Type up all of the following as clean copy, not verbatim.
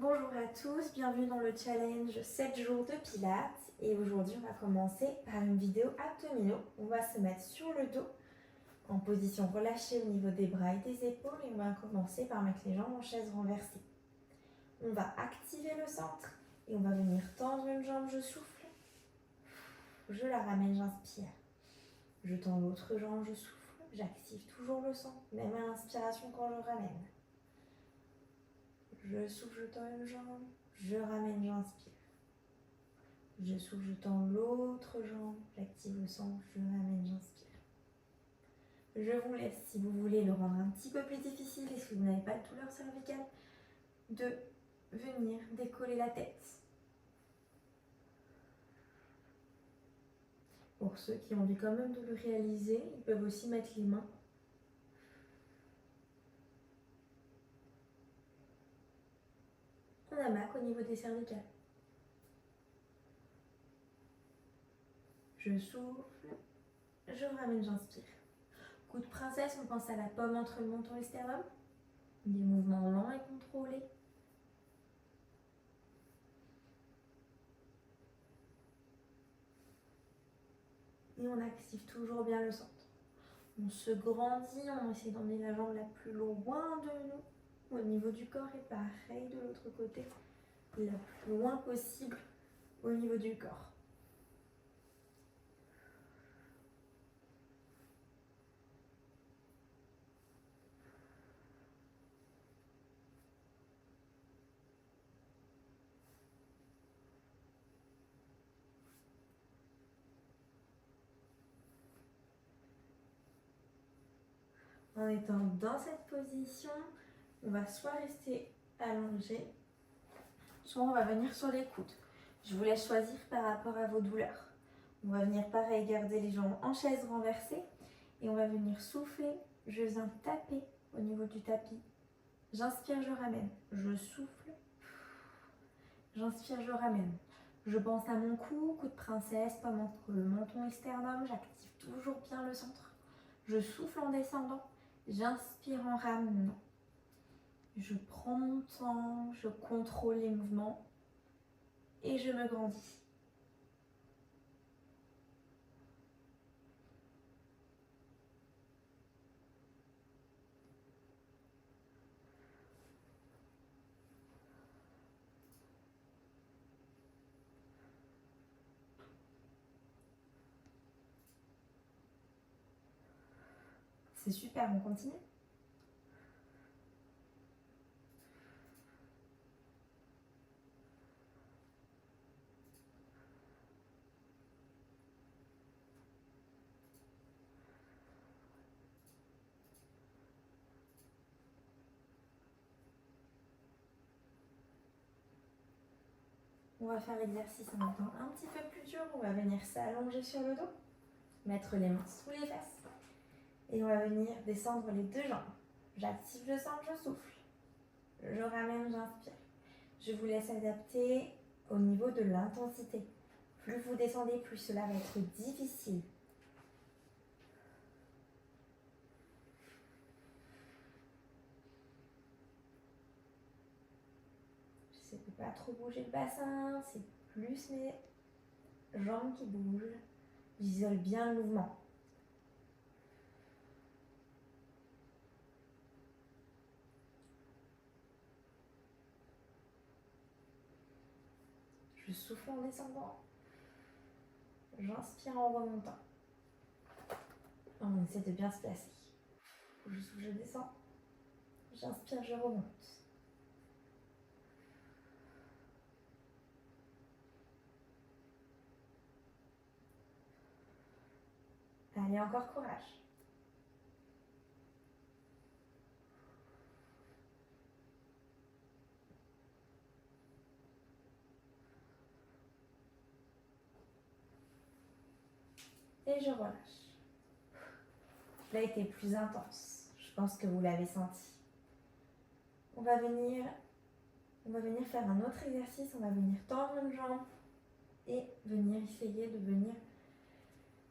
Bonjour à tous, bienvenue dans le challenge 7 jours de pilates et aujourd'hui on va commencer par une vidéo abdominaux. On va se mettre sur le dos en position relâchée au niveau des bras et des épaules et on va commencer par mettre les jambes en chaise renversée. On va activer le centre et on va venir tendre une jambe, je souffle, je la ramène, j'inspire. Je tends l'autre jambe, je souffle, j'active toujours le centre, même à l'inspiration quand je ramène. Je souffle, je tends une jambe, je ramène, j'inspire. Je souffle, je tends l'autre jambe, j'active le centre, je ramène, j'inspire. Je vous laisse, si vous voulez le rendre un petit peu plus difficile et si vous n'avez pas de douleur cervicale, de venir décoller la tête. Pour ceux qui ont envie quand même de le réaliser, ils peuvent aussi mettre les mains en hamac au niveau des cervicales. Je souffle, je ramène, j'inspire. Coup de princesse, on pense à la pomme entre le menton et le sternum. Des mouvements lents et contrôlés. Et on active toujours bien le centre. On se grandit, on essaie d'emmener la jambe la plus loin de nous, au niveau du corps, et pareil de l'autre côté, la plus loin possible au niveau du corps. En étant dans cette position, on va soit rester allongé, soit on va venir sur les coudes. Je vous laisse choisir par rapport à vos douleurs. On va venir pareil, garder les jambes en chaise renversée et on va venir souffler. Je viens taper au niveau du tapis. J'inspire, je ramène. Je souffle. J'inspire, je ramène. Je pense à mon cou, coup de princesse, pomme entre le menton et le sternum. J'active toujours bien le centre. Je souffle en descendant. J'inspire en ramenant. Je prends mon temps, je contrôle les mouvements et je me grandis. C'est super, on continue. On va faire l'exercice en étant un petit peu plus dur. On va venir s'allonger sur le dos, mettre les mains sous les fesses et on va venir descendre les deux jambes. J'active le centre, je souffle. Je ramène, j'inspire. Je vous laisse adapter au niveau de l'intensité. Plus vous descendez, plus cela va être difficile. J'essaie de ne pas trop bouger le bassin, c'est plus mes jambes qui bougent. J'isole bien le mouvement. Je souffle en descendant. J'inspire en remontant. On essaie de bien se placer. Je souffle, je descends. J'inspire, je remonte. Allez, encore courage. Et je relâche. Là, été plus intense. Je pense que vous l'avez senti. On va venir faire un autre exercice. On va venir tendre une jambe et venir essayer de venir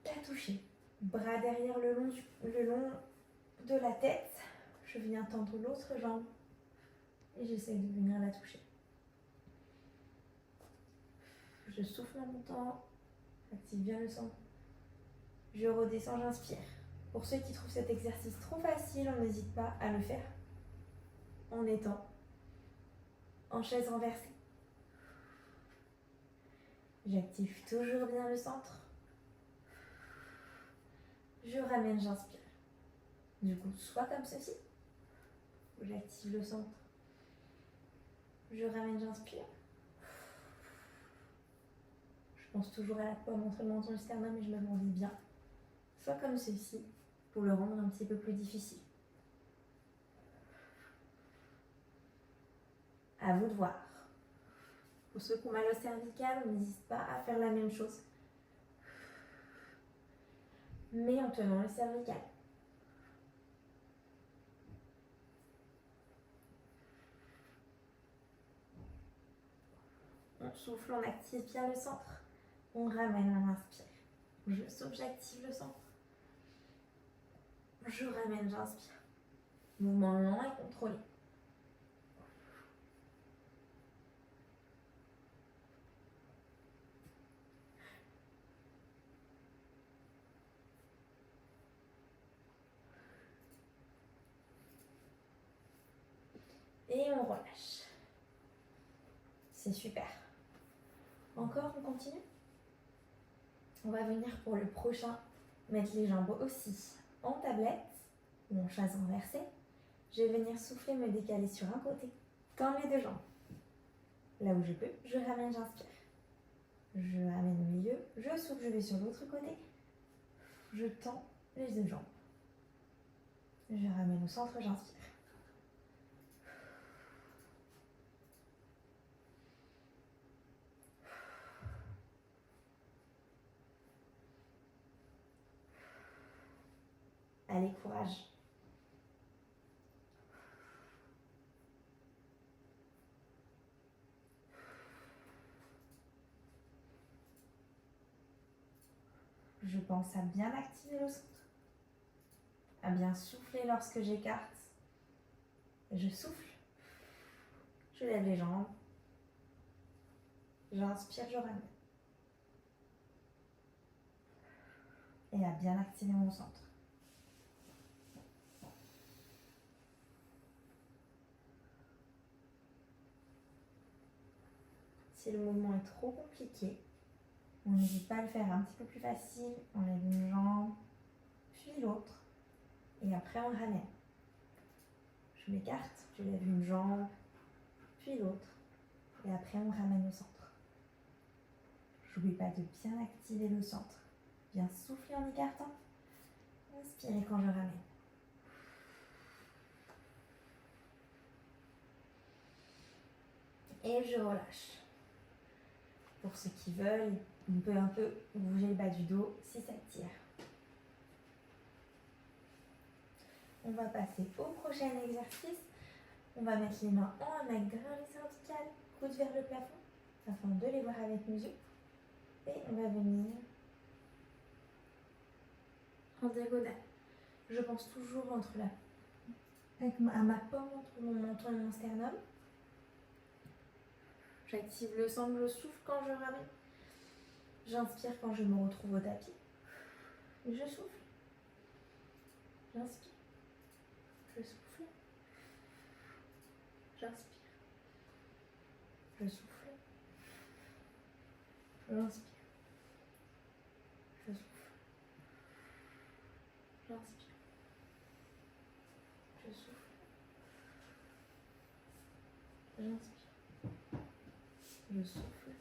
la toucher. Bras derrière le long de la tête. Je viens tendre l'autre jambe et j'essaie de venir la toucher. Je souffle en montant. J'active bien le centre. Je redescends, j'inspire. Pour ceux qui trouvent cet exercice trop facile, on n'hésite pas à le faire en étant en chaise renversée. J'active toujours bien le centre. Je ramène, j'inspire. Du coup, soit comme ceci. J'active le centre. Je ramène, j'inspire. Je pense toujours à la pomme entre le menton et le sternum et je me grandis bien. Soit comme ceci, pour le rendre un petit peu plus difficile. À vous de voir. Pour ceux qui ont mal au cervical, on n'hésite pas à faire la même chose. Mais en tenant le cervical. On souffle, on active bien le centre. On ramène, on inspire. Je souffle, j'active le centre. Je ramène, j'inspire. Mouvement lent et contrôlé. Et on relâche. C'est super. Encore, on continue. On va venir pour le prochain mettre les jambes aussi en tablette ou en chaise renversée. Je vais venir souffler, me décaler sur un côté, comme les deux jambes. Là où je peux, je ramène, j'inspire. Je ramène au milieu, je souffle, je vais sur l'autre côté. Je tends les deux jambes. Je ramène au centre, j'inspire. Allez, courage. Je pense à bien activer le centre, à bien souffler lorsque j'écarte. Je souffle, je lève les jambes, j'inspire, je ramène. Et à bien activer mon centre. Si le mouvement est trop compliqué, on n'hésite pas à le faire un petit peu plus facile. On lève une jambe, puis l'autre, et après on ramène. Je m'écarte, je lève une jambe, puis l'autre, et après on ramène au centre. N'oubliez pas de bien activer le centre. Bien souffler en écartant. Inspirez quand je ramène. Et je relâche. Pour ceux qui veulent, on peut un peu bouger le bas du dos si ça tire. On va passer au prochain exercice. On va mettre les mains en hamac grimpe cervicale, coude vers le plafond, afin de les voir avec nos yeux. Et on va venir en diagonale. Je pense toujours à ma pomme entre mon menton et mon sternum. J'active le centre, je souffle quand je ramène. J'inspire quand je me retrouve au tapis. Je souffle. J'inspire. Je souffle. J'inspire. Je souffle. J'inspire. Je souffle. J'inspire. Je souffle. J'inspire. Je souffle.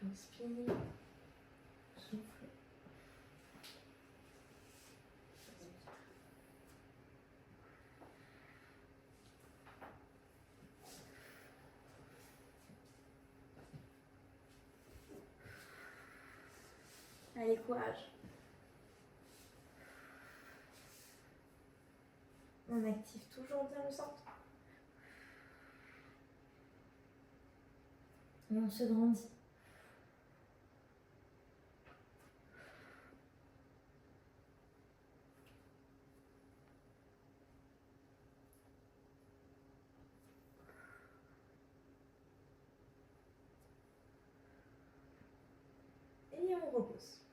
J'inspire. Souffle. Allez, courage. On active toujours bien le centre. Et on se grandit. repose.